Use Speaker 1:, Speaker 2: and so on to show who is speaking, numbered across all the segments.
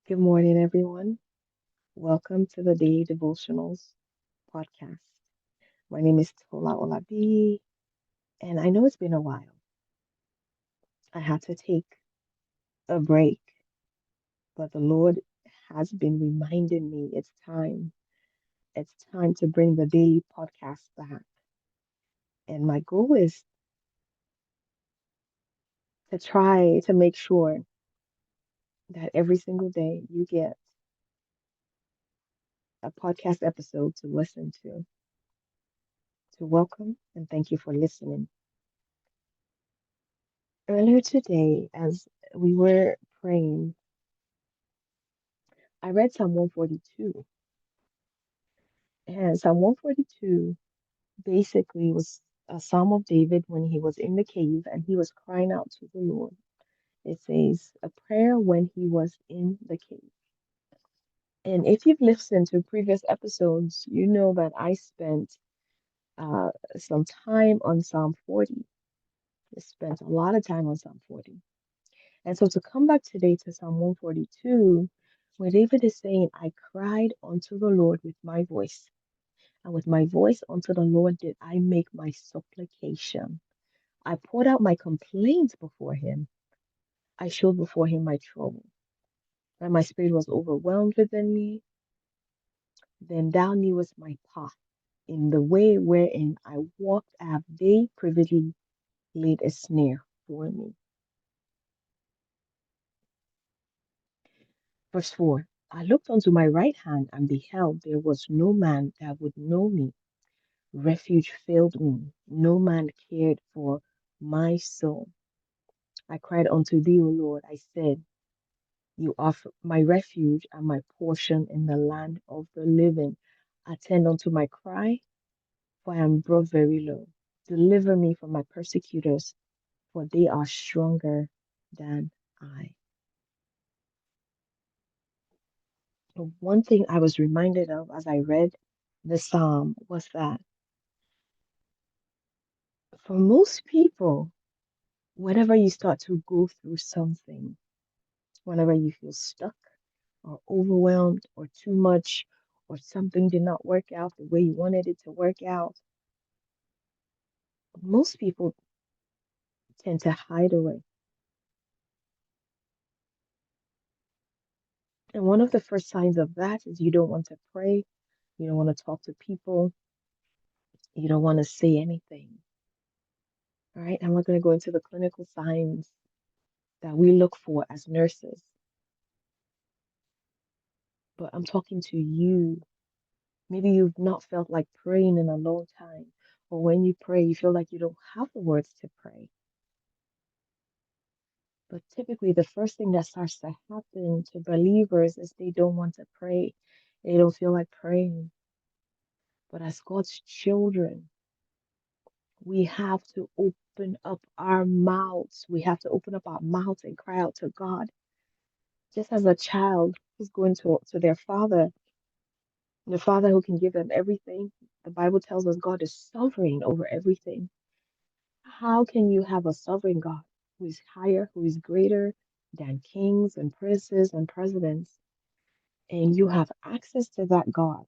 Speaker 1: Good morning, everyone. Welcome to the Daily Devotionals podcast. My name is Tola Olabi, and I know it's been a while. I had to take a break, but the Lord has been reminding me it's time. It's time to bring the daily podcast back. And my goal is to try to make sure that every single day you get a podcast episode to listen to. To welcome and thank you for listening. Earlier today, as we were praying, I read Psalm 142, and Psalm 142 basically was a Psalm of David when he was in the cave and he was crying out to the Lord. It says a prayer when he was in the cave. And if you've listened to previous episodes, you know that I spent uh, some time on Psalm 40. I spent a lot of time on Psalm 40. And so to come back today to Psalm 142, where David is saying, I cried unto the Lord with my voice. And with my voice unto the Lord did I make my supplication. I poured out my complaints before him. I showed before him my trouble. And my spirit was overwhelmed within me. Then thou knewest my path. In the way wherein I walked have they privily laid a snare for me. Verse 4 I looked unto my right hand and beheld there was no man that would know me. Refuge failed me. No man cared for my soul. I cried unto thee, O Lord. I said, you are my refuge and my portion in the land of the living. Attend unto my cry, for I am brought very low. Deliver me from my persecutors, for they are stronger than I. The one thing I was reminded of as I read the psalm was that for most people, whenever you start to go through something, whenever you feel stuck or overwhelmed or too much or something did not work out the way you wanted it to work out, most people tend to hide away. And one of the first signs of that is you don't want to pray, you don't want to talk to people, you don't want to say anything. All right, I'm not going to go into the clinical signs that we look for as nurses, but I'm talking to you. Maybe you've not felt like praying in a long time, or when you pray, you feel like you don't have the words to pray. But typically, the first thing that starts to happen to believers is they don't want to pray. They don't feel like praying. But as God's children, we have to open up our mouths. We have to open up our mouths and cry out to God. Just as a child who's going to their father, the father who can give them everything. The Bible tells us God is sovereign over everything. How can you have a sovereign God who is higher, who is greater than kings and princes and presidents, and you have access to that God?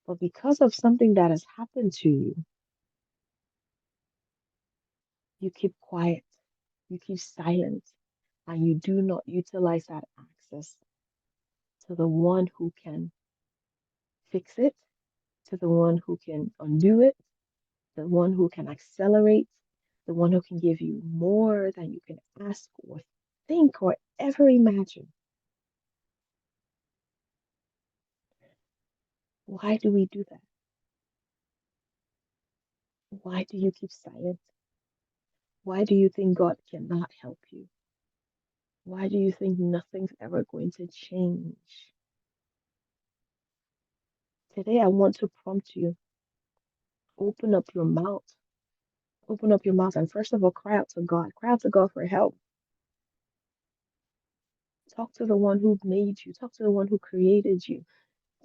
Speaker 1: But because of something that has happened to you, you keep quiet, you keep silent, and you do not utilize that access to the one who can fix it, to the one who can undo it, the one who can accelerate, the one who can give you more than you can ask or think or ever imagine. Why do we do that? Why do you keep silent? Why do you think God cannot help you? Why do you think nothing's ever going to change? Today, I want to prompt you open up your mouth. Open up your mouth and first of all, cry out to God. Cry out to God for help. Talk to the one who made you. Talk to the one who created you.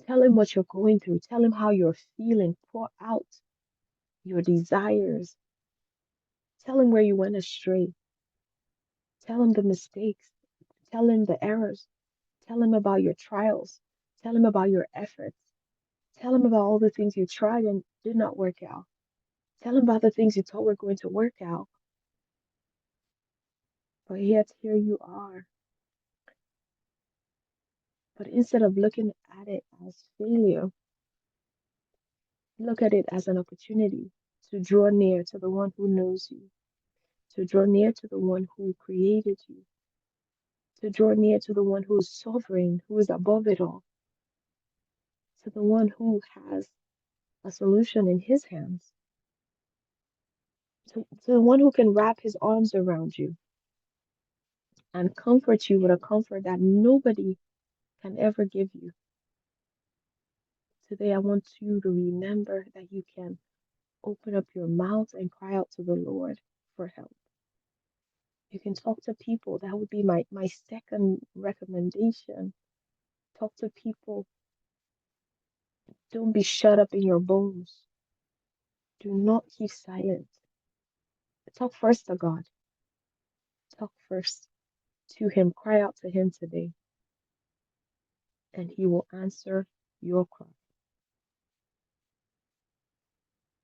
Speaker 1: Tell him what you're going through. Tell him how you're feeling. Pour out your desires. Tell him where you went astray. Tell him the mistakes. Tell him the errors. Tell him about your trials. Tell him about your efforts. Tell him about all the things you tried and did not work out. Tell him about the things you thought were going to work out, but yet here you are. But instead of looking at it as failure, look at it as an opportunity to draw near to the one who knows you, to draw near to the one who created you, to draw near to the one who is sovereign, who is above it all, to the one who has a solution in his hands, to the one who can wrap his arms around you and comfort you with a comfort that nobody can ever give you. Today, I want you to remember that you can open up your mouth and cry out to the Lord for help. You can talk to people. That would be my second recommendation. Talk to people. Don't be shut up in your bones. Do not keep silent. Talk first to God. Talk first to Him. Cry out to Him today, and He will answer your cry.